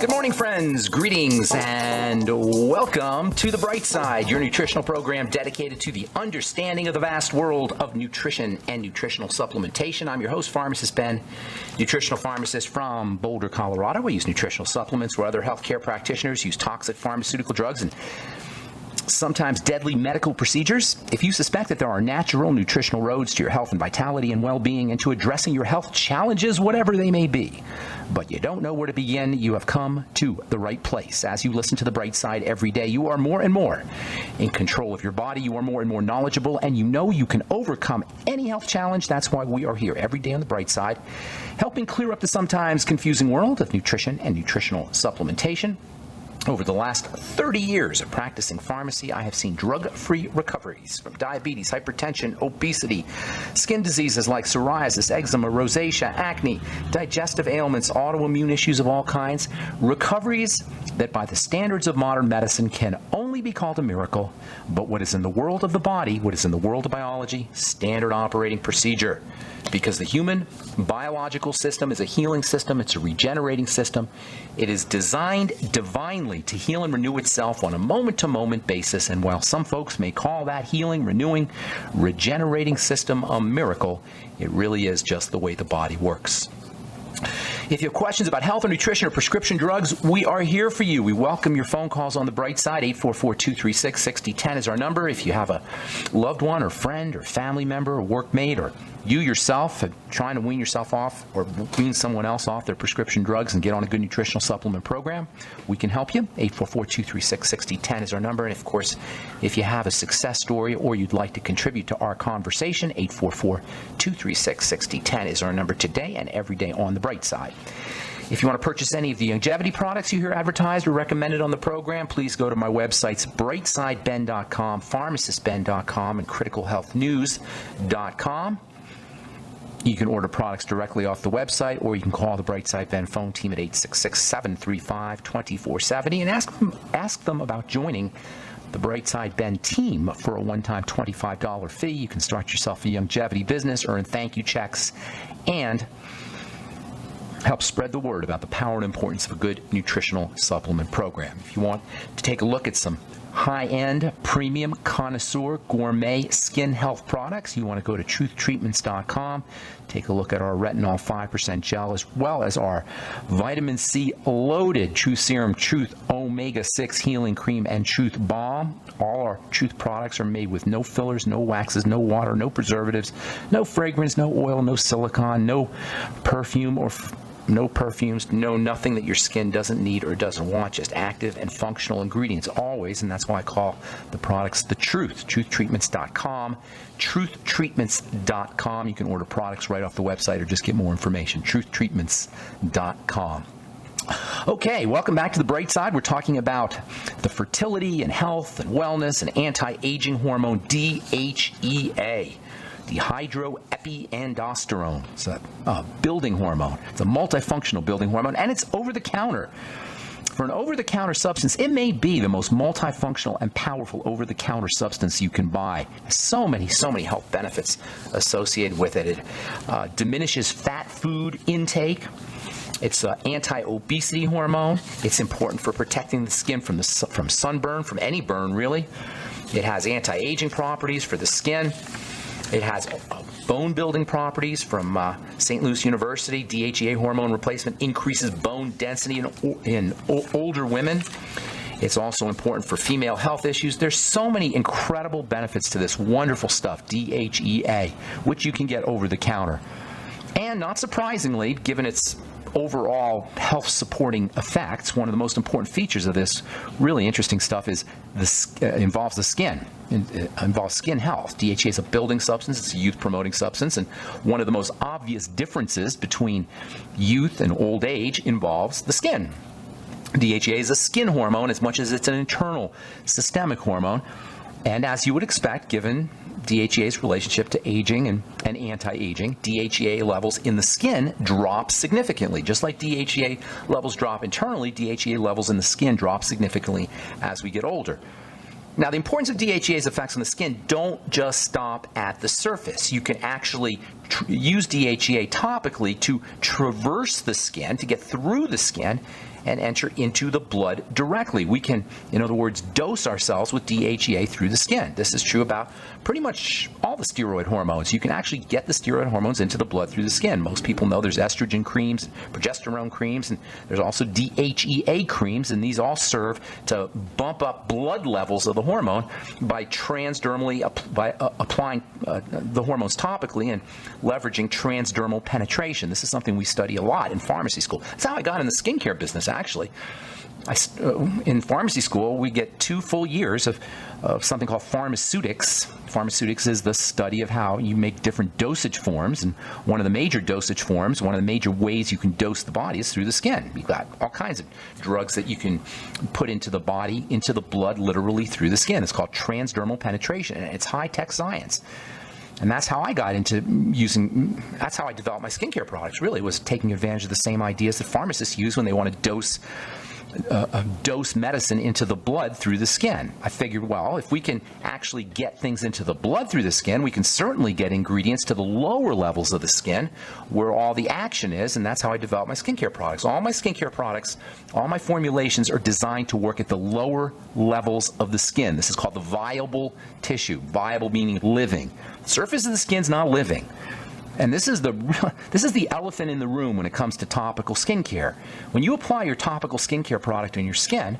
Good morning, friends. Greetings and welcome to The Bright Side, your nutritional program dedicated to the understanding of the vast world of nutrition and nutritional supplementation. I'm your host, Pharmacist Ben, nutritional pharmacist from Boulder, Colorado. I use nutritional supplements where other healthcare practitioners use toxic pharmaceutical drugs and sometimes deadly medical procedures. If you suspect that there are natural nutritional roads to your health and vitality and well-being and to addressing your health challenges, whatever they may be, but you don't know where to begin, you have come to the right place. As you listen to The Bright Side every day, you are more and more in control of your body. You are more and more knowledgeable, and you know you can overcome any health challenge. That's why we are here every day on The Bright Side, helping clear up the sometimes confusing world of nutrition and nutritional supplementation. Over the last 30 years of practicing pharmacy, I have seen drug-free recoveries from diabetes, hypertension, obesity, skin diseases like psoriasis, eczema, rosacea, acne, digestive ailments, autoimmune issues of all kinds, recoveries that by the standards of modern medicine can only be called a miracle, but what is in the world of the body, what is in the world of biology, standard operating procedure. Because the human biological system is a healing system, it's a regenerating system. It is designed divinely to heal and renew itself on a moment-to-moment basis, and while some folks may call that healing, renewing, regenerating system a miracle, it really is just the way the body works. If you have questions about health or nutrition or prescription drugs, we are here for you. We welcome your phone calls on The Bright Side. 844-236-6010 is our number. If you have a loved one or friend or family member or workmate, or you yourself are trying to wean yourself off or wean someone else off their prescription drugs and get on a good nutritional supplement program, we can help you. 844-236-6010 is our number. And, of course, if you have a success story or you'd like to contribute to our conversation, 844-236-6010 is our number today and every day on The Bright Side. If you want to purchase any of the longevity products you hear advertised or recommended on the program, please go to my websites, brightsideben.com, pharmacistben.com, and criticalhealthnews.com. You can order products directly off the website, or you can call the Brightside Ben phone team at 866-735-2470 and ask them about joining the Brightside Ben team for a one-time $25 fee. You can start yourself a longevity business, earn thank you checks, and help spread the word about the power and importance of a good nutritional supplement program. If you want to take a look at some high-end, premium, connoisseur, gourmet skin health products, you want to go to truthtreatments.com. Take a look at our retinol 5% gel, as well as our vitamin C loaded Truth Serum, Truth Omega-6 Healing Cream, and Truth Balm. All our Truth products are made with no fillers, no waxes, no water, no preservatives, no fragrance, no oil, no silicone, no perfume or no perfumes, no nothing that your skin doesn't need or doesn't want, just active and functional ingredients always, and that's why I call the products the truth. Truthtreatments.com, truthtreatments.com. You can order products right off the website or just get more information. Truthtreatments.com. Okay, welcome back to The Bright Side. We're talking about the fertility and health and wellness and anti-aging hormone DHEA. Dehydroepiandrosterone. It's a building hormone. It's a multifunctional building hormone, and it's over-the-counter. For an over-the-counter substance, it may be the most multifunctional and powerful over-the-counter substance you can buy. So many health benefits associated with it. It diminishes fat food intake. It's an anti-obesity hormone. It's important for protecting the skin from sunburn, from any burn, really. It has anti-aging properties for the skin. It has bone-building properties from St. Louis University. DHEA hormone replacement increases bone density in older women. It's also important for female health issues. There's so many incredible benefits to this wonderful stuff, DHEA, which you can get over the counter. And not surprisingly, given its overall health-supporting effects, one of the most important features of this really interesting stuff is involves the skin. It involves skin health. DHEA is a building substance. It's a youth-promoting substance. And one of the most obvious differences between youth and old age involves the skin. DHEA is a skin hormone as much as it's an internal systemic hormone. And as you would expect, given DHEA's relationship to aging and anti-aging, DHEA levels in the skin drop significantly. Just like DHEA levels drop internally, DHEA levels in the skin drop significantly as we get older. Now, the importance of DHEA's effects on the skin don't just stop at the surface. You can actually use DHEA topically to traverse the skin, to get through the skin, and enter into the blood directly. We can, in other words, dose ourselves with DHEA through the skin. This is true about pretty much all the steroid hormones. You can actually get the steroid hormones into the blood through the skin. Most people know there's estrogen creams, progesterone creams, and there's also DHEA creams, and these all serve to bump up blood levels of the hormone by transdermally applying the hormones topically and leveraging transdermal penetration. This is something we study a lot in pharmacy school. That's how I got in the skincare business, actually. In pharmacy school, we get 2 full years of something called Pharmaceutics. Pharmaceutics is the study of how you make different dosage forms, and one of the major dosage forms, one of the major ways you can dose the body is through the skin. You've got all kinds of drugs that you can put into the body, into the blood, literally through the skin. It's called transdermal penetration, and it's high-tech science. And that's how I got into that's how I developed my skincare products, really, was taking advantage of the same ideas that pharmacists use when they want to dose medicine into the blood through the skin. I figured, well, if we can actually get things into the blood through the skin, we can certainly get ingredients to the lower levels of the skin where all the action is, and that's how I developed my skincare products. All my skincare products, all my formulations are designed to work at the lower levels of the skin. This is called the viable tissue. Viable meaning living. The surface of the skin's not living. And this is the elephant in the room when it comes to topical skincare. When you apply your topical skincare product on your skin,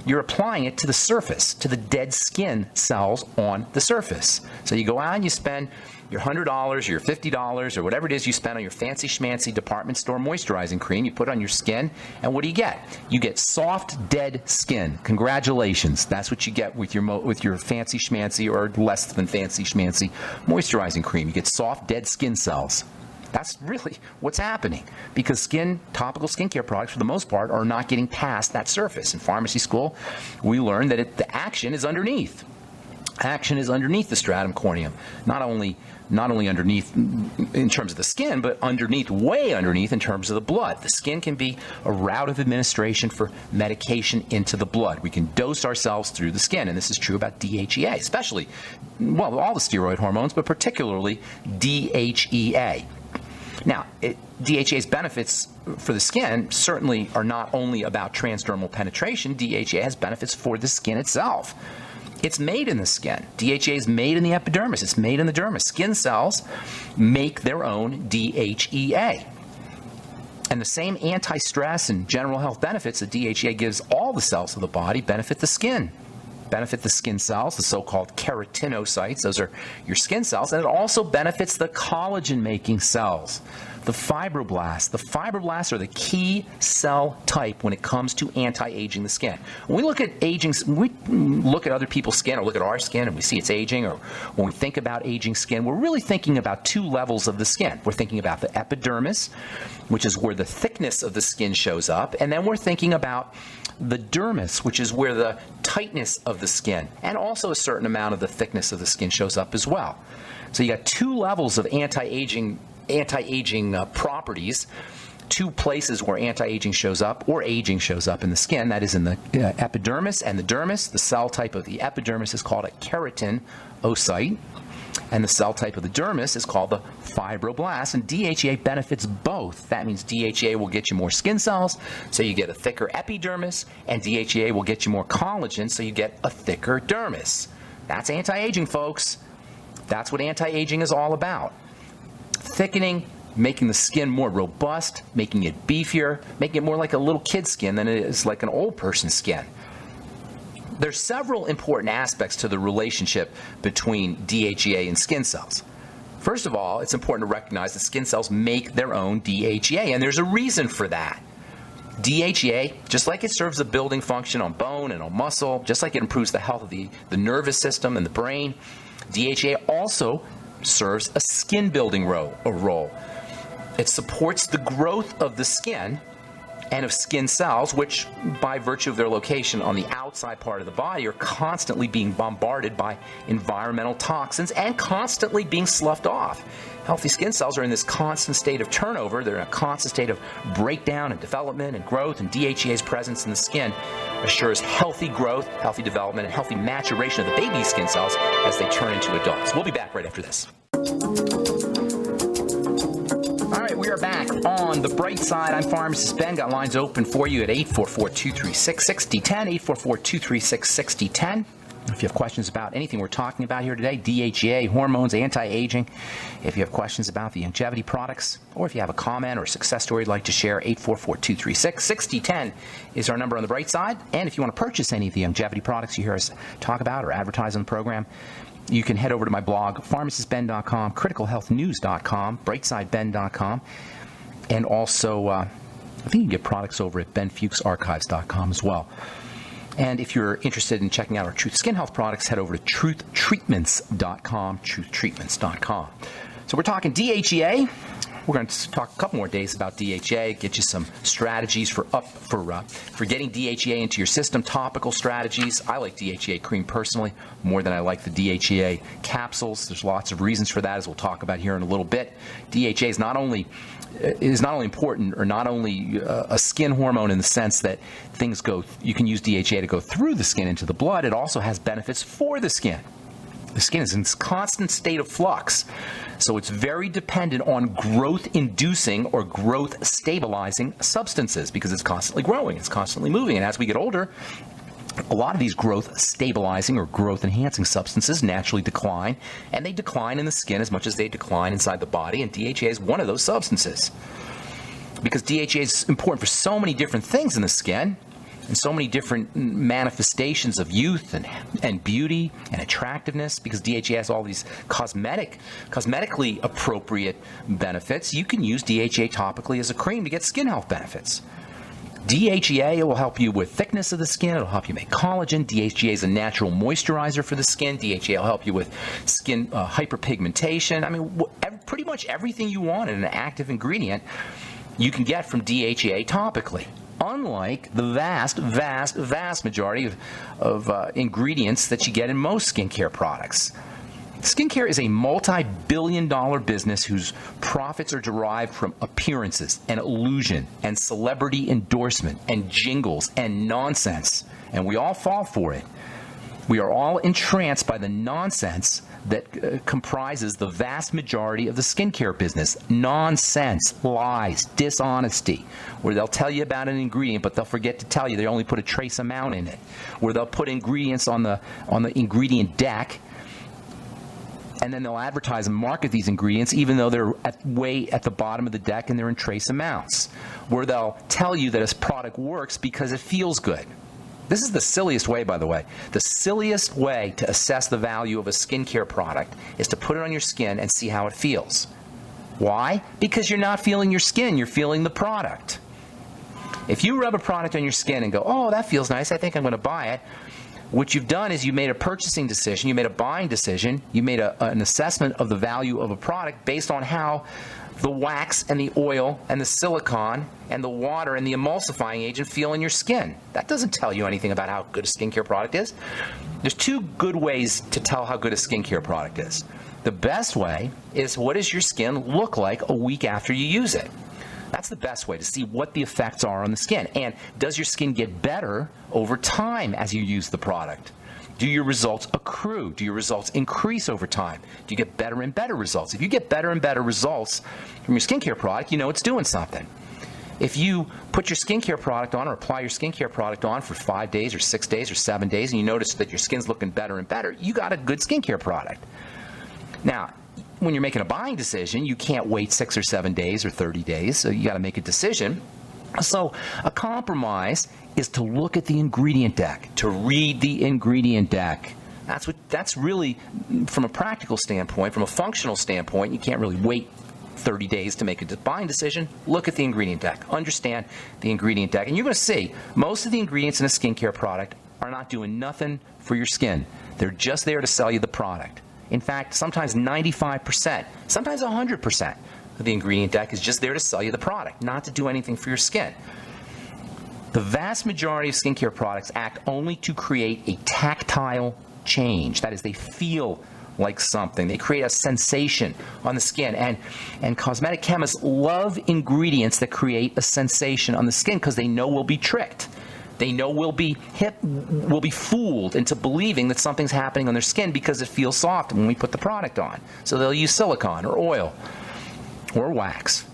you're applying it to the surface, to the dead skin cells on the surface. So you go out and you spend your $100 or your $50 or whatever it is you spend on your fancy schmancy department store moisturizing cream. You put it on your skin, and what do you get? You get soft, dead skin. Congratulations. That's what you get with your fancy schmancy or less than fancy schmancy moisturizing cream. You get soft, dead skin cells. That's really what's happening, because topical skincare products, for the most part, are not getting past that surface. In pharmacy school, we learned that the action is underneath. Action is underneath the stratum corneum, not only underneath in terms of the skin, but way underneath in terms of the blood. The skin can be a route of administration for medication into the blood. We can dose ourselves through the skin, and this is true about DHEA, especially, well, all the steroid hormones, but particularly DHEA. Now, DHEA's benefits for the skin certainly are not only about transdermal penetration. DHEA has benefits for the skin itself. It's made in the skin. DHEA is made in the epidermis. It's made in the dermis. Skin cells make their own DHEA. And the same anti-stress and general health benefits that DHEA gives all the cells of the body benefit the skin. Benefit the skin cells, the so-called keratinocytes. Those are your skin cells. And it also benefits the collagen-making cells, the fibroblasts. The fibroblasts are the key cell type when it comes to anti-aging the skin. When we look at aging, when we look at other people's skin or look at our skin and we see it's aging, or when we think about aging skin, we're really thinking about 2 levels of the skin. We're thinking about the epidermis, which is where the thickness of the skin shows up, and then we're thinking about the dermis, which is where the tightness of the skin and also a certain amount of the thickness of the skin shows up as well. So you got 2 levels of anti-aging properties, 2 places where anti-aging shows up or aging shows up in the skin. That is in the epidermis and the dermis. The cell type of the epidermis is called a keratinocyte, and the cell type of the dermis is called the fibroblast, and DHEA benefits both. That means DHEA will get you more skin cells, so you get a thicker epidermis, and DHEA will get you more collagen, so you get a thicker dermis. That's anti-aging, folks. That's what anti-aging is all about. Thickening, making the skin more robust, making it beefier, making it more like a little kid's skin than it is like an old person's skin. There's several important aspects to the relationship between DHEA and skin cells. First of all, it's important to recognize that skin cells make their own DHEA, and there's a reason for that. DHEA, just like it serves a building function on bone and on muscle, just like it improves the health of the nervous system and the brain, DHEA also serves a skin building role. It supports the growth of the skin and of skin cells, which by virtue of their location on the outside part of the body are constantly being bombarded by environmental toxins and constantly being sloughed off. Healthy skin cells are in this constant state of turnover. They're in a constant state of breakdown and development and growth, and DHEA's presence in the skin assures healthy growth, healthy development, and healthy maturation of the baby's skin cells as they turn into adults. We'll be back right after this. We are back on the bright side. I'm Pharmacist Ben. Got lines open for you at 844-236-6010, 844-236-6010. If you have questions about anything we're talking about here today, DHEA, hormones, anti-aging, if you have questions about the longevity products, or if you have a comment or a success story you'd like to share, 844-236-6010 is our number on the bright side. And if you want to purchase any of the longevity products you hear us talk about or advertise on the program, you can head over to my blog, pharmacistben.com, criticalhealthnews.com, brightsideben.com, and also I think you can get products over at benfuchsarchives.com as well. And if you're interested in checking out our Truth Skin Health products, head over to truthtreatments.com, truthtreatments.com. So we're talking DHEA. We're going to talk a couple more days about DHEA, get you some strategies for getting DHEA into your system, topical strategies. I like DHEA cream personally more than I like the DHEA capsules. There's lots of reasons for that, as we'll talk about here in a little bit. DHEA is not only important, or not only a skin hormone in the sense that you can use DHEA to go through the skin into the blood. It also has benefits for the skin. The skin is in this constant state of flux, so it's very dependent on growth-inducing or growth-stabilizing substances because it's constantly growing, it's constantly moving, and as we get older, a lot of these growth-stabilizing or growth-enhancing substances naturally decline, and they decline in the skin as much as they decline inside the body, and DHEA is one of those substances. Because DHEA is important for so many different things in the skin, and so many different manifestations of youth and beauty and attractiveness, because DHEA has all these cosmetically appropriate benefits. You can use DHEA topically as a cream to get skin health benefits. DHEA will help you with thickness of the skin. It'll help you make collagen. DHEA is a natural moisturizer for the skin. DHEA will help you with skin hyperpigmentation. I mean, pretty much everything you want in an active ingredient you can get from DHEA topically. Unlike the vast majority of ingredients that you get in most skincare products. Skincare is a multi-billion-dollar business whose profits are derived from appearances and illusion and celebrity endorsement and jingles and nonsense, and we all fall for it. We are all entranced by the nonsense that comprises the vast majority of the skincare business. Nonsense, lies, dishonesty, where they'll tell you about an ingredient, but they'll forget to tell you they only put a trace amount in it. Where they'll put ingredients on the ingredient deck, and then they'll advertise and market these ingredients even though they're way at the bottom of the deck and they're in trace amounts. Where they'll tell you that a product works because it feels good. This is the silliest way, by the way. The silliest way to assess the value of a skincare product is to put it on your skin and see how it feels. Why? Because you're not feeling your skin, you're feeling the product. If you rub a product on your skin and go, oh, that feels nice, I think I'm going to buy it, what you've done is you made a purchasing decision, you made a buying decision, you made an assessment of the value of a product based on how the wax and the oil and the silicone and the water and the emulsifying agent feel in your skin. That doesn't tell you anything about how good a skincare product is. There's two good ways to tell how good a skincare product is. The best way is, what does your skin look like a week after you use it? That's the best way to see what the effects are on the skin. And does your skin get better over time as you use the product? Do your results accrue? Do your results increase over time? Do you get better and better results? If you get better and better results from your skincare product, you know it's doing something. If you put your skincare product on or apply your skincare product on for 5 days or 6 days or 7 days and you notice that your skin's looking better and better, you got a good skincare product. Now, when you're making a buying decision, you can't wait 6 or 7 days or 30 days, so you got to make a decision. So a compromise is to look at the ingredient deck, to read the ingredient deck. That's really, from a practical standpoint, from a functional standpoint, you can't really wait 30 days to make a buying decision. Look at the ingredient deck. Understand the ingredient deck. And you're going to see most of the ingredients in a skincare product are not doing nothing for your skin. They're just there to sell you the product. In fact, sometimes 95%, sometimes 100% of the ingredient deck is just there to sell you the product, not to do anything for your skin. The vast majority of skincare products act only to create a tactile change. That is, they feel like something. They create a sensation on the skin. And cosmetic chemists love ingredients that create a sensation on the skin because they know we'll be tricked. They know we'll be fooled into believing that something's happening on their skin because it feels soft when we put the product on. So they'll use silicone or oil or wax.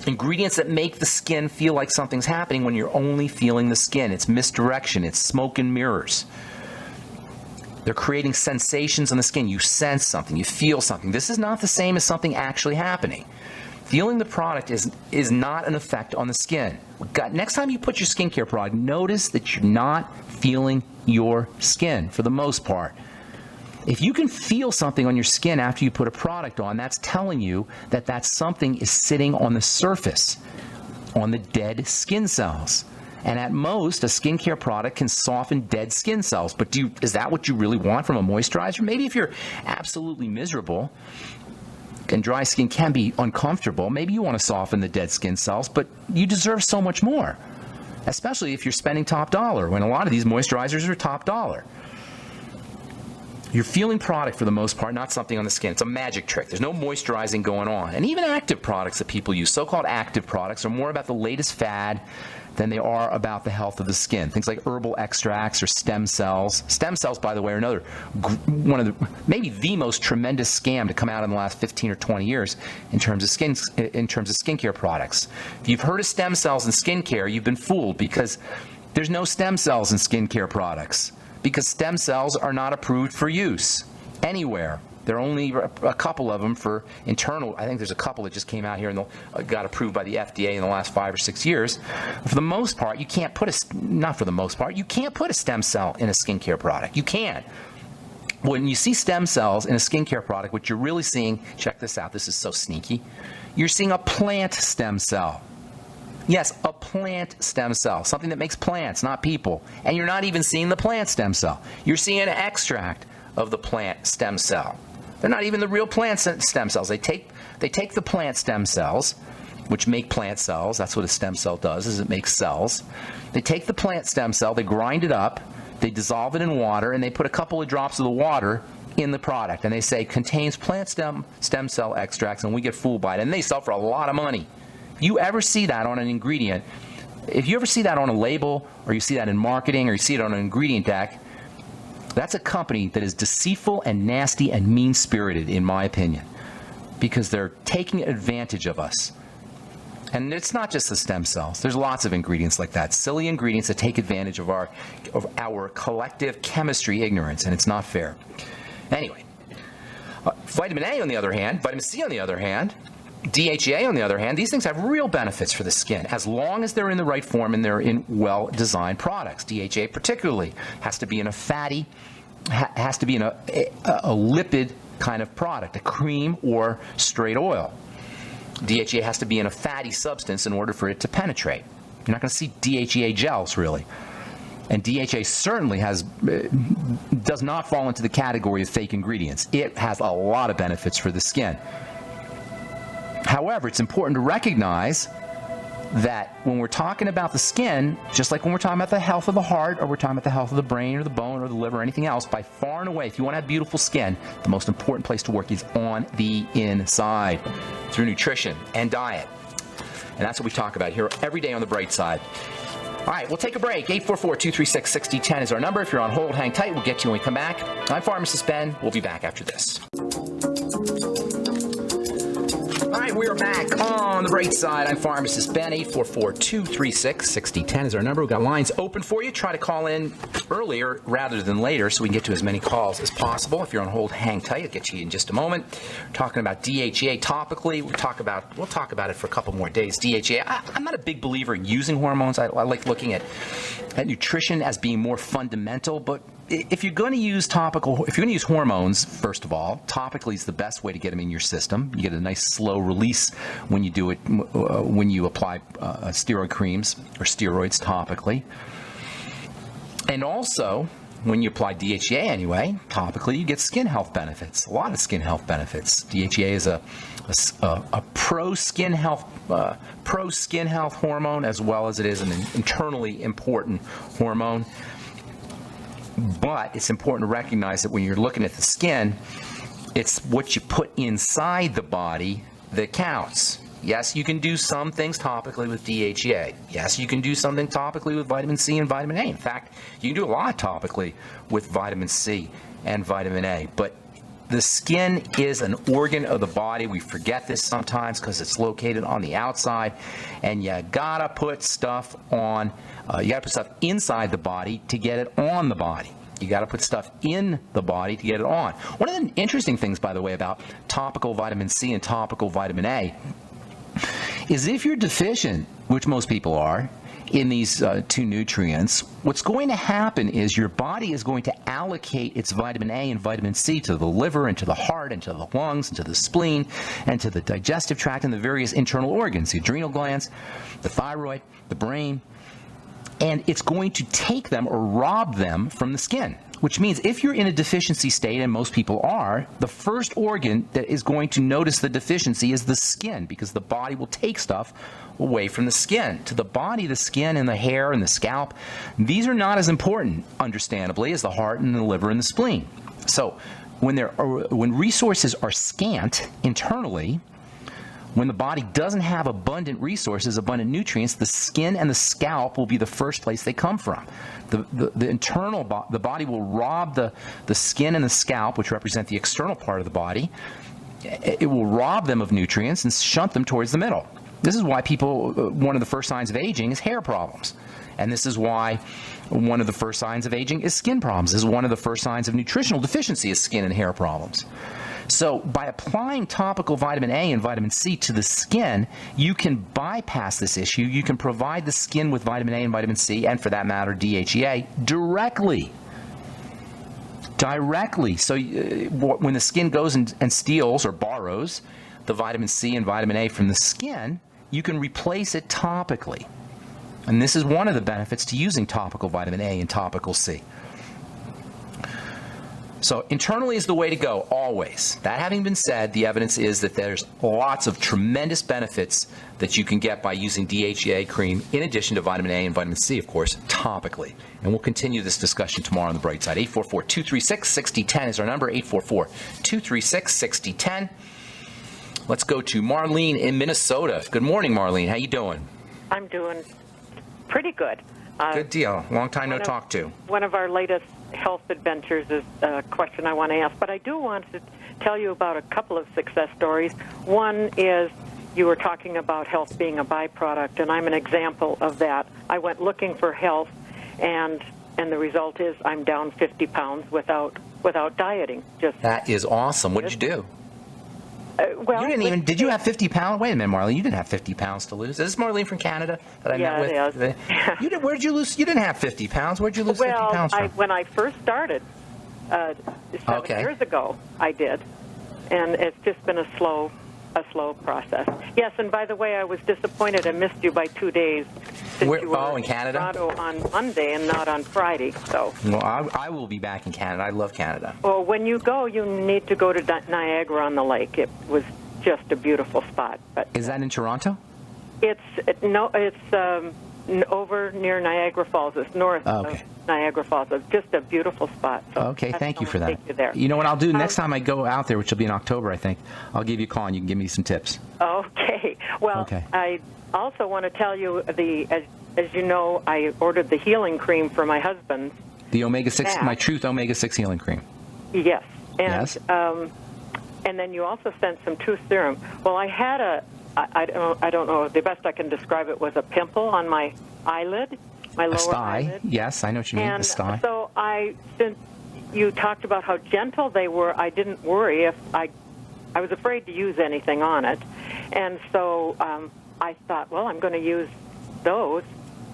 Ingredients that make the skin feel like something's happening when you're only feeling the skin. It's misdirection. It's smoke and mirrors. They're creating sensations on the skin. You sense something. You feel something. This is not the same as something actually happening. Feeling the product is not an effect on the skin. Next time you put your skincare product, notice that you're not feeling your skin for the most part. If you can feel something on your skin after you put a product on, that's telling you that that something is sitting on the surface, on the dead skin cells. And at most, a skincare product can soften dead skin cells. But is that what you really want from a moisturizer? Maybe if you're absolutely miserable, and dry skin can be uncomfortable, maybe you want to soften the dead skin cells, but you deserve so much more, especially if you're spending top dollar, when a lot of these moisturizers are top dollar. You're feeling product for the most part, not something on the skin. It's a magic trick. There's no moisturizing going on. And even active products that people use, so-called active products, are more about the latest fad than they are about the health of the skin. Things like herbal extracts or stem cells. Stem cells, by the way, are another one of the, maybe the most tremendous scam to come out in the last 15 or 20 years in terms of skincare products. If you've heard of stem cells in skincare, you've been fooled, because there's no stem cells in skincare products, because stem cells are not approved for use anywhere. There are only a couple of them for internal. I think there's a couple that just came out here and got approved by the FDA in the last 5 or 6 years. For the most part, you can't put not for the most part, you can't put a stem cell in a skincare product. You can't. When you see stem cells in a skincare product, what you're really seeing, check this out, this is so sneaky, you're seeing a plant stem cell. Yes, a plant stem cell, something that makes plants, not people. And you're not even seeing the plant stem cell. You're seeing an extract of the plant stem cell. They're not even the real plant stem cells. They take the plant stem cells, which make plant cells. That's what a stem cell does, is it makes cells. They take the plant stem cell, they grind it up, they dissolve it in water, and they put a couple of drops of the water in the product. And they say, contains plant stem cell extracts, and we get fooled by it. And they sell for a lot of money. If you ever see that on an ingredient, if you ever see that on a label, or you see that in marketing, or you see it on an ingredient deck, that's a company that is deceitful and nasty and mean-spirited, in my opinion, because they're taking advantage of us. And it's not just the stem cells. There's lots of ingredients like that, silly ingredients that take advantage of our collective chemistry ignorance, and it's not fair. Anyway, vitamin A on the other hand, vitamin C on the other hand, DHEA on the other hand, these things have real benefits for the skin as long as they're in the right form and they're in well-designed products. DHEA particularly has to be in a fatty, has to be in a lipid kind of product, a cream or straight oil. DHEA has to be in a fatty substance in order for it to penetrate. You're not going to see DHEA gels, really. And DHEA certainly does not fall into the category of fake ingredients. It has a lot of benefits for the skin. However, it's important to recognize that when we're talking about the skin, just like when we're talking about the health of the heart, or we're talking about the health of the brain or the bone or the liver or anything else, by far and away, if you want to have beautiful skin, the most important place to work is on the inside through nutrition and diet. And that's what we talk about here every day on The Bright Side. All right, we'll take a break. 844-236-6010 is our number. If you're on hold, hang tight. We'll get you when we come back. I'm Pharmacist Ben. We'll be back after this. All right, we are back on The Bright Side. I'm Pharmacist Ben. 844-236-6010 is our number. We've got lines open for you. Try to call in earlier rather than later so we can get to as many calls as possible. If you're on hold, hang tight. I'll get to you in just a moment. We're talking about DHEA topically. We'll talk about it for a couple more days. DHEA, I'm not a big believer in using hormones. I like looking at nutrition as being more fundamental, but if you're going to use hormones, first of all, topically is the best way to get them in your system. You get a nice slow release when you do it, when you apply steroid creams or steroids topically. And also, when you apply DHEA anyway, topically, you get skin health benefits, a lot of skin health benefits. DHEA is a pro-skin health hormone, as well as it is an internally important hormone. But it's important to recognize that when you're looking at the skin, it's what you put inside the body that counts. Yes, you can do some things topically with DHEA. Yes, you can do something topically with vitamin C and vitamin A. In fact, you can do a lot topically with vitamin C and vitamin A. But The skin is an organ of the body. We forget this sometimes because it's located on the outside, and you gotta put stuff on. You gotta put stuff inside the body to get it on the body. You got to put stuff in the body to get it on. One of the interesting things, by the way, about topical vitamin C and topical vitamin A is if you're deficient, which most people are, in these two nutrients, what's going to happen is your body is going to allocate its vitamin A and vitamin C to the liver and to the heart and to the lungs and to the spleen and to the digestive tract and the various internal organs, the adrenal glands, the thyroid, the brain. And it's going to take them or rob them from the skin, which means if you're in a deficiency state, and most people are, the first organ that is going to notice the deficiency is the skin, because the body will take stuff away from the skin. To the body, the skin and the hair and the scalp, these are not as important, understandably, as the heart and the liver and the spleen. So when resources are scant internally, when the body doesn't have abundant resources, abundant nutrients, the skin and the scalp will be the first place they come from. The body will rob the skin and the scalp, which represent the external part of the body. It will rob them of nutrients and shunt them towards the middle. This is why one of the first signs of aging is hair problems. And this is why one of the first signs of aging is skin problems. This is one of the first signs of nutritional deficiency is skin and hair problems. So by applying topical vitamin A and vitamin C to the skin, you can bypass this issue. You can provide the skin with vitamin A and vitamin C, and for that matter, DHEA, directly. So when the skin goes and steals or borrows the vitamin C and vitamin A from the skin, you can replace it topically. And this is one of the benefits to using topical vitamin A and topical C. So internally is the way to go, always. That having been said, the evidence is that there's lots of tremendous benefits that you can get by using DHEA cream, in addition to vitamin A and vitamin C, of course, topically. And we'll continue this discussion tomorrow on the bright side. 844-236-6010 is our number, 844-236-6010. Let's go to Marlene in Minnesota. Good morning, Marlene. How you doing? I'm doing pretty good. Good deal. Long time no talk to. One of our latest health adventures is a question I want to ask, but I do want to tell you about a couple of success stories. One is you were talking about health being a byproduct, and I'm an example of that. I went looking for health, and the result is I'm down 50 pounds without dieting. That is awesome. What did you do? Well, you didn't even. Did you have 50 pounds? Wait a minute, Marlene. You didn't have 50 pounds to lose. Is this Marlene from Canada that I met with? Yeah, it is. Where'd you lose? You didn't have 50 pounds. Where'd you lose 50 pounds from? When I first started 7 years ago, I did, and it's just been a slow process. Yes, and by the way, I was disappointed. I missed you by 2 days. Since you were in Canada? Toronto on Monday and not on Friday. So. Well, I will be back in Canada. I love Canada. Well, when you go, you need to go to Niagara on the Lake. It was just a beautiful spot. But is that in Toronto? It's over near Niagara Falls. It's north of Niagara Falls. It's just a beautiful spot. So okay, thank you for that. Take you there. You know what I'll do next time I go out there, which will be in October, I think. I'll give you a call and you can give me some tips. Okay. Well, I also want to tell you as you know, I ordered the healing cream for my husband. The omega-6, my Truth omega-6 healing cream. Yes. And, yes. And then you also sent some Truth serum. Well, I had I don't know, the best I can describe it was a pimple on my eyelid, my lower eyelid. Yes, I know what you mean, the sty. So since you talked about how gentle they were, I didn't worry if I was afraid to use anything on it. And so I thought, well, I'm going to use those.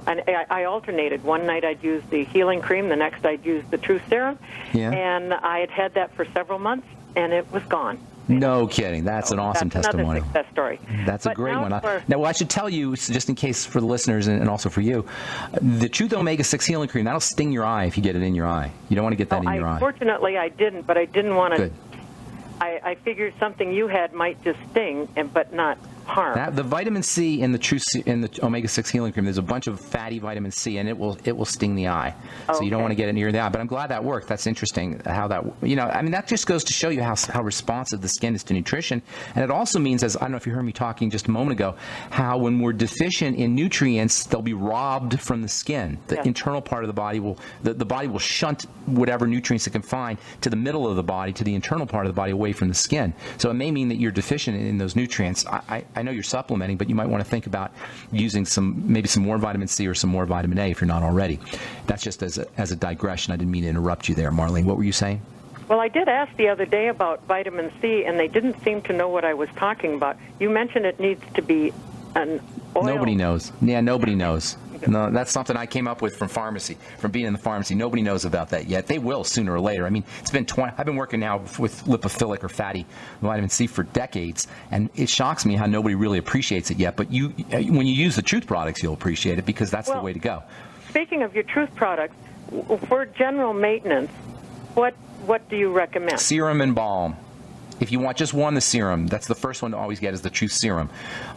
And I alternated. One night I'd use the healing cream, the next I'd use the Truth serum. Yeah. And I had that for several months, and it was gone. No kidding. That's an awesome testimonial. Another success story. That's a great one. Now, what I should tell you, just in case for the listeners and also for you, the Truth Omega-6 Healing Cream, that'll sting your eye if you get it in your eye. You don't want to get that in your eye. Fortunately, I didn't, but I didn't want to. Good. I figured something you had might just sting, but not harm. The vitamin C in the omega-6 healing cream, there's a bunch of fatty vitamin C, and it will sting the eye. So you don't want to get it near the eye. But I'm glad that worked. That's interesting how that, that just goes to show you how responsive the skin is to nutrition. And it also means, as I don't know if you heard me talking just a moment ago, how when we're deficient in nutrients, they'll be robbed from the skin. The internal part of the body the body will shunt whatever nutrients it can find to the middle of the body, to the internal part of the body, away from the skin. So it may mean that you're deficient in those nutrients. I know you're supplementing, but you might want to think about using maybe some more vitamin C or some more vitamin A if you're not already. That's just as a digression. I didn't mean to interrupt you there, Marlene. What were you saying? Well, I did ask the other day about vitamin C, and they didn't seem to know what I was talking about. You mentioned it needs to be an oil. Nobody knows. Yeah, nobody knows. No, that's something I came up with from being in the pharmacy. Nobody knows about that yet. They will sooner or later. I mean, I've been working now with lipophilic or fatty vitamin C for decades, and it shocks me how nobody really appreciates it yet. But when you use the Truth products, you'll appreciate it, because that's the way to go. Speaking of your Truth products, for general maintenance, what do you recommend? Serum and balm. If you want just one, the serum. That's the first one to always get, is the Truth Serum.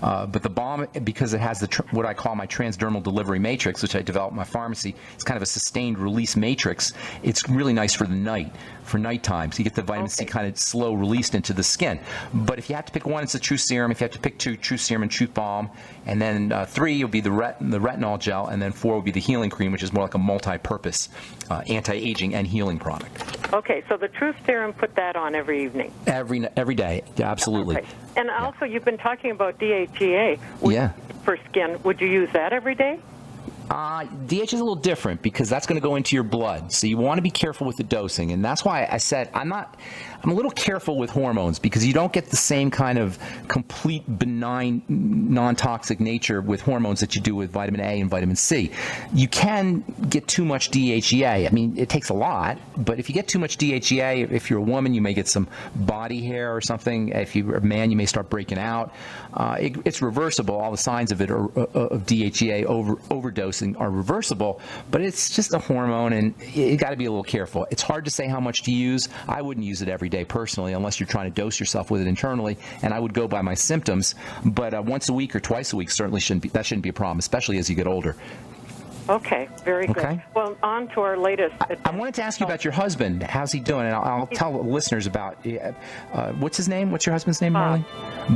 But the balm, because it has what I call my transdermal delivery matrix, which I developed in my pharmacy, it's kind of a sustained release matrix. It's really nice for the night, for nighttime. So you get the vitamin C kind of slow released into the skin. But if you have to pick one, it's the Truth Serum. If you have to pick two, Truth Serum and Truth Balm. And then 3 will be the retinol gel. And then 4 will be the healing cream, which is more like a multi-purpose anti-aging and healing product. Okay, so the Truth Serum, put that on every evening. Every day, yeah, absolutely. Okay. And also, you've been talking about DHEA for skin. Would you use that every day? DHEA is a little different, because that's going to go into your blood. So you want to be careful with the dosing. And that's why I said I'm a little careful with hormones, because you don't get the same kind of complete benign, non-toxic nature with hormones that you do with vitamin A and vitamin C. You can get too much DHEA. I mean, it takes a lot, but if you get too much DHEA, if you're a woman, you may get some body hair or something. If you're a man, you may start breaking out. It's reversible. All the signs of DHEA overdosing are reversible, but it's just a hormone, and you got to be a little careful. It's hard to say how much to use. I wouldn't use it every day personally, unless you're trying to dose yourself with it internally, and I would go by my symptoms. But once a week or twice a week certainly shouldn't be a problem, especially as you get older. Okay, very good. Okay. Well, on to our latest. I wanted to ask you about your husband. How's he doing? And I'll tell the listeners about, what's his name? What's your husband's name, Marlene?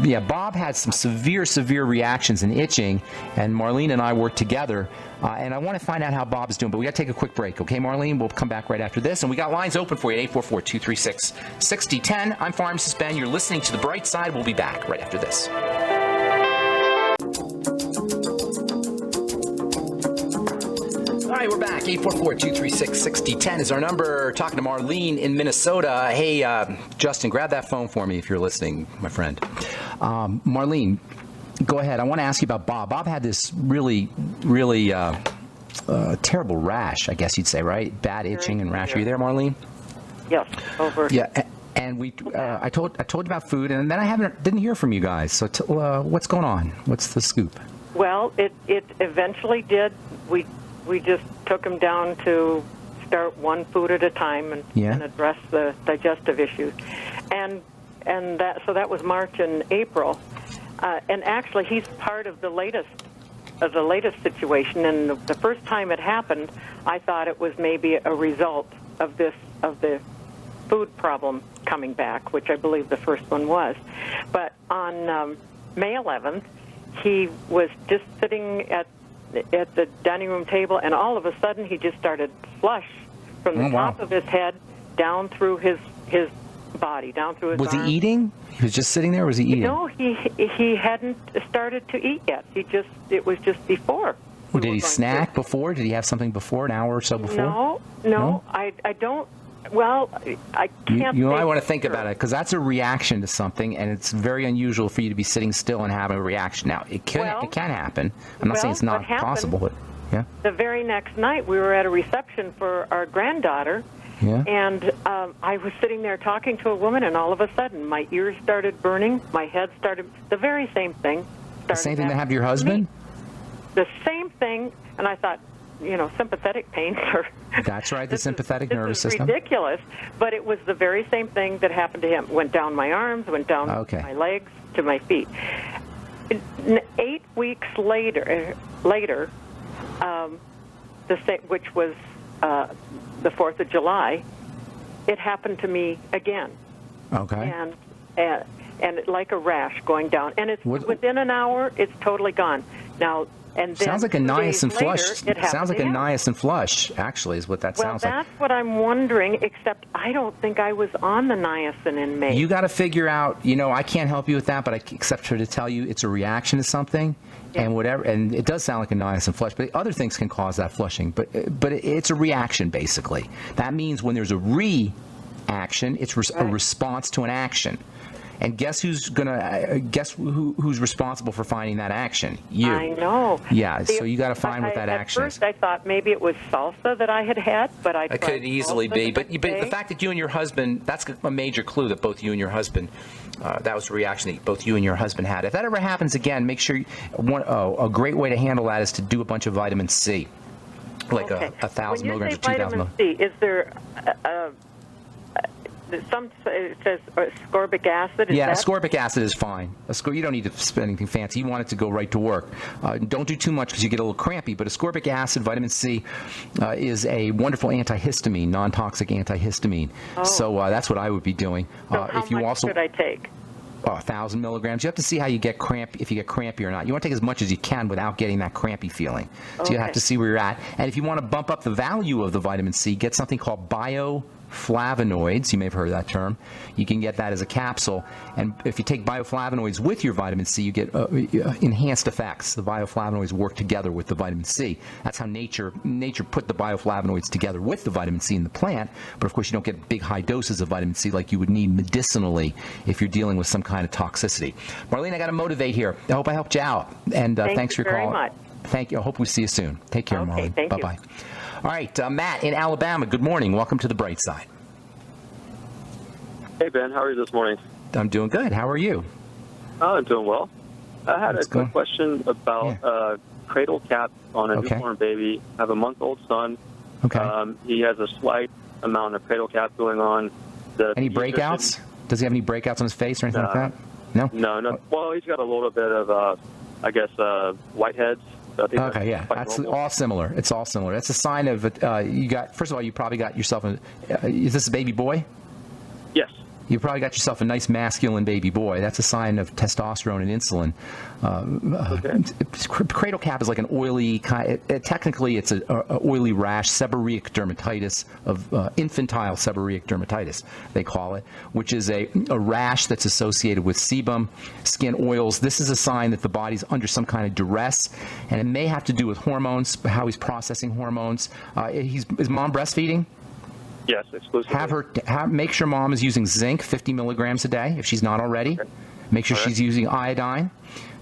Yeah, Bob had some severe reactions and itching, and Marlene and I worked together, and I want to find out how Bob's doing, but we got to take a quick break, okay, Marlene? We'll come back right after this, and we got lines open for you at 844-236-6010. I'm Pharmacist Ben. You're listening to The Bright Side. We'll be back right after this. All right, we're back. 844-236-6010 is our number. Talking to Marlene in Minnesota. Hey, Justin, grab that phone for me if you're listening, my friend. Marlene, go ahead. I want to ask you about Bob. Bob had this really terrible rash, I guess you'd say, right? Bad itching and rash. Are you there, Marlene? Yes, over. Yeah, and I told you about food, and then didn't hear from you guys. So what's going on? What's the scoop? Well, it eventually did. We just took him down to start one food at a time and address the digestive issues, and that was March and April, and actually he's part of the latest situation. And the first time it happened, I thought it was maybe a result of the food problem coming back, which I believe the first one was. But on May 11th, he was just sitting at the dining room table, and all of a sudden he just started flush from the top of his head down through his body, down through his arms. Was he eating? He was just sitting there, or was he eating? No, he hadn't started to eat yet. It was just before. Well, did he snack before? Did he have something before, an hour or so before? No? I don't. Well, I can't. You might want to think about it, because that's a reaction to something, and it's very unusual for you to be sitting still and have a reaction. Now, it can happen. I'm not saying it's not possible, but yeah. The very next night, we were at a reception for our granddaughter, and I was sitting there talking to a woman, and all of a sudden, my ears started burning, my head started, the very same thing. The same thing that happened to your husband? The same thing, and I thought, sympathetic pains are... That's right, the sympathetic nervous system. This is ridiculous, but it was the very same thing that happened to him. Went down my arms, went down my legs to my feet. 8 weeks later, which was the 4th of July, it happened to me again. Okay. And like a rash going down, and it's within an hour, it's totally gone. Now, and then sounds like a niacin flush. Sounds like a again. niacin flush. Actually, is what that sounds like. Well, that's what I'm wondering. Except I don't think I was on the niacin in May. You got to figure out. I can't help you with that, but except for to tell you it's a reaction to something. Yeah. And whatever, and it does sound like a niacin flush, but other things can cause that flushing. But it's a reaction basically. That means when there's a reaction, it's a response to an action. And guess who's who's responsible for finding that action? You. I know. Yeah. So you got to find what that action is. At first, I thought maybe it was salsa that I had, but it could easily be. But the fact that you and your husband—that's a major clue that both you and your husband. That was a reaction that both you and your husband had. If that ever happens again, make sure a great way to handle that is to do a bunch of vitamin C, like 1,000 milligrams or 2,000 milligrams. Vitamin C, is there it says ascorbic acid? Ascorbic acid is fine. You don't need to spend anything fancy. You want it to go right to work. Don't do too much because you get a little crampy. But ascorbic acid, vitamin C, is a wonderful antihistamine, non-toxic antihistamine. Oh. So that's what I would be doing. So how much should I take? 1,000 milligrams. You have to see how you get cramp, if you get crampy or not. You want to take as much as you can without getting that crampy feeling. So you have to see where you're at. And if you want to bump up the value of the vitamin C, get something called bioflavonoids. You may have heard of that term. You can get that as a capsule. And if you take bioflavonoids with your vitamin C, you get enhanced effects. The bioflavonoids work together with the vitamin C. That's how nature put the bioflavonoids together with the vitamin C in the plant. But of course, you don't get big high doses of vitamin C like you would need medicinally if you're dealing with some kind of toxicity. Marlene, I got to motivate here. I hope I helped you out. And thanks for your call. Thank you very much. Thank you. I hope we see you soon. Take care, Marlene. Thank you. Bye-bye. All right, Matt in Alabama, good morning. Welcome to the bright side. Hey, Ben. How are you this morning? I'm doing good. How are you? Oh, I'm doing well. I had a quick question about Cradle Cap on a newborn baby. I have a month-old son. Okay. He has a slight amount of Cradle Cap going on. Any breakouts? Does he have any breakouts on his face or anything like that? No? No. Well, he's got a little bit of, whiteheads. Okay, yeah, that's all similar. It's all similar. That's a sign of first of all, you probably got yourself is this a baby boy? Yes. You probably got yourself a nice masculine baby boy. That's a sign of testosterone and insulin. Cradle cap is like an oily kind. Technically, it's an oily rash, seborrheic dermatitis of infantile seborrheic dermatitis. They call it, which is a rash that's associated with sebum, skin oils. This is a sign that the body's under some kind of duress, and it may have to do with hormones, how he's processing hormones. Is mom breastfeeding? Yes, exclusively. Make sure mom is using zinc, 50 milligrams a day, if she's not already. Okay. Make sure she's using iodine.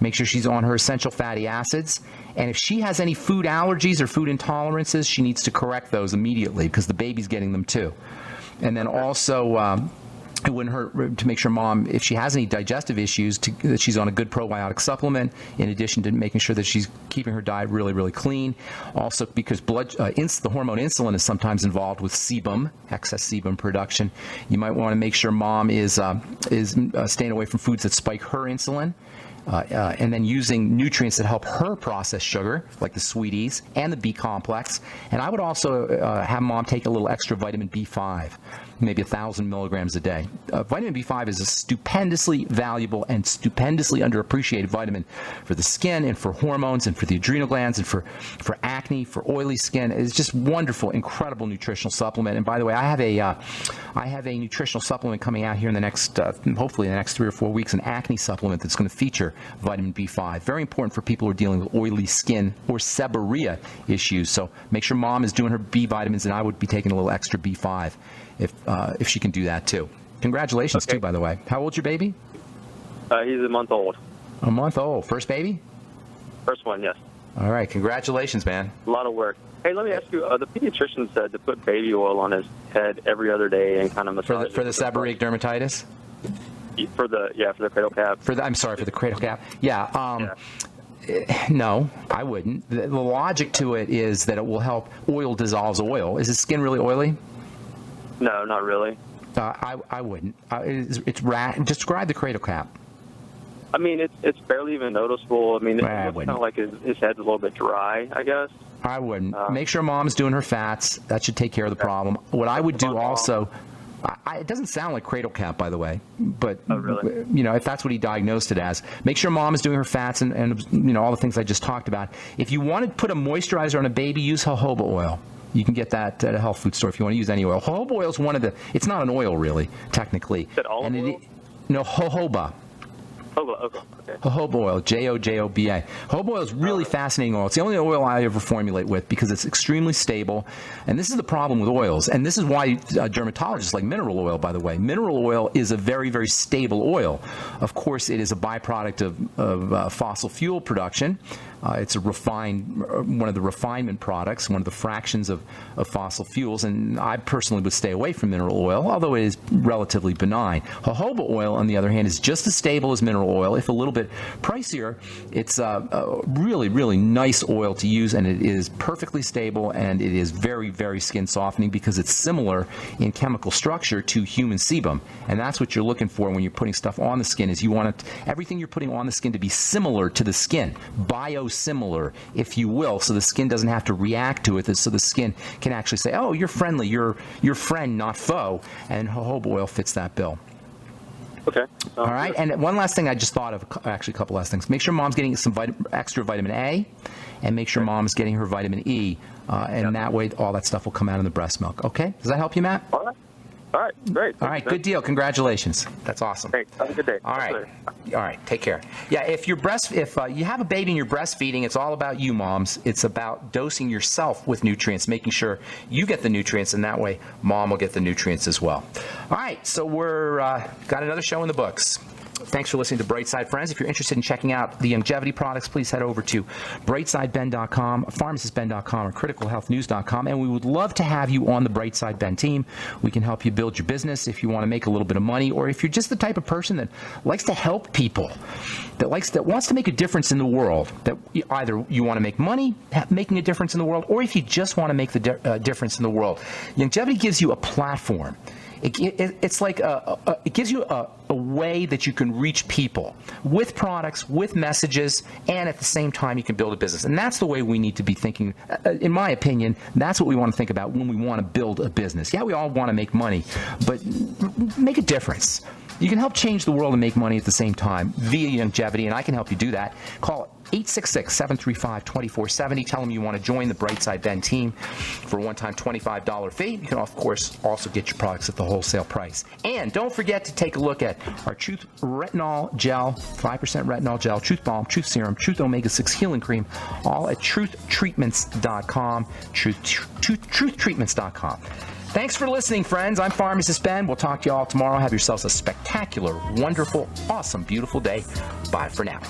Make sure she's on her essential fatty acids. And if she has any food allergies or food intolerances, she needs to correct those immediately because the baby's getting them too. And then also, it wouldn't hurt to make sure mom, if she has any digestive issues, that she's on a good probiotic supplement, in addition to making sure that she's keeping her diet really, really clean. Also, because the hormone insulin is sometimes involved with sebum, excess sebum production. You might want to make sure mom is staying away from foods that spike her insulin. And then using nutrients that help her process sugar, like the sweeties and the B complex. And I would also have mom take a little extra vitamin B5, maybe 1,000 milligrams a day. Vitamin B5 is a stupendously valuable and stupendously underappreciated vitamin for the skin and for hormones and for the adrenal glands and for acne, for oily skin. It's just wonderful, incredible nutritional supplement. And by the way, I have a nutritional supplement coming out here in the next, hopefully in the next 3 or 4 weeks, an acne supplement that's going to feature vitamin B5. Very important for people who are dealing with oily skin or seborrhea issues. So make sure mom is doing her B vitamins, and I would be taking a little extra B5 if she can do that too. Congratulations too, by the way. How old's your baby? He's a month old. A month old. First baby? First one, yes. All right. Congratulations, man. A lot of work. Hey, let me ask you, the pediatrician said to put baby oil on his head every other day and kind of massage for the seborrheic dermatitis? For the Cradle Cap. For the Cradle Cap. Yeah. No, I wouldn't. The logic to it is that it will help. Oil dissolves oil. Is his skin really oily? No, not really. I wouldn't. Describe the Cradle Cap. I mean, it's barely even noticeable. I mean, it's kind of like his head's a little bit dry, I guess. I wouldn't. Make sure mom's doing her fats. That should take care of the problem. What I would do also, it doesn't sound like Cradle Cap, by the way, but really? If that's what he diagnosed it as, make sure mom is doing her fats and all the things I just talked about. If you want to put a moisturizer on a baby, use jojoba oil. You can get that at a health food store if you want to use any oil. Jojoba oil is one of the. It's not an oil really, technically. Is it olive oil? No, jojoba. Okay. Jojoba oil, Jojoba. Jojoba oil is really fascinating oil. It's the only oil I ever formulate with because it's extremely stable. And this is the problem with oils. And this is why dermatologists like mineral oil, by the way. Mineral oil is a very, very stable oil. Of course, it is a byproduct of fossil fuel production. It's one of the refinement products, one of the fractions of fossil fuels, and I personally would stay away from mineral oil, although it is relatively benign. Jojoba oil, on the other hand, is just as stable as mineral oil, if a little bit pricier. It's a really, really nice oil to use, and it is perfectly stable, and it is very, very skin softening because it's similar in chemical structure to human sebum, and that's what you're looking for when you're putting stuff on the skin. Is you want everything you're putting on the skin to be similar to the skin, biosimilar, if you will, so the skin doesn't have to react to it, so the skin can actually say, oh, you're friendly, you're friend, not foe, and jojoba oil fits that bill. Okay. All right, and one last thing I just thought of, actually a couple last things. Make sure mom's getting some extra vitamin A, and make sure mom's getting her vitamin E, and that way all that stuff will come out in the breast milk. Okay? Does that help you, Matt? All right, great. All right, good deal. Congratulations. That's awesome. Great. Have a good day. All right, take care. Yeah, if you have a baby and you're breastfeeding, it's all about you, moms. It's about dosing yourself with nutrients, making sure you get the nutrients, and that way mom will get the nutrients as well. All right, so we're got another show in the books. Thanks for listening to Brightside Friends. If you're interested in checking out the longevity products, please head over to brightsideben.com, pharmacistben.com, or criticalhealthnews.com, and we would love to have you on the Brightside Ben team. We can help you build your business if you want to make a little bit of money, or if you're just the type of person that likes to help people, that wants to make a difference in the world, that either you want to make money making a difference in the world, or if you just want to make the difference in the world. Longevity gives you a platform. It's like it gives you a way that you can reach people with products, with messages, and at the same time you can build a business. And that's the way we need to be thinking. In my opinion, that's what we want to think about when we want to build a business. Yeah, we all want to make money, but make a difference. You can help change the world and make money at the same time via longevity, and I can help you do that. Call 866-735-2470. Tell them you want to join the Brightside Ben team for a one-time $25 fee. You can, of course, also get your products at the wholesale price. And don't forget to take a look at our Truth Retinol Gel, 5% Retinol Gel, Truth Balm, Truth Serum, Truth Omega-6 Healing Cream, all at truthtreatments.com, truthtreatments.com. Thanks for listening, friends. I'm Pharmacist Ben. We'll talk to you all tomorrow. Have yourselves a spectacular, wonderful, awesome, beautiful day. Bye for now.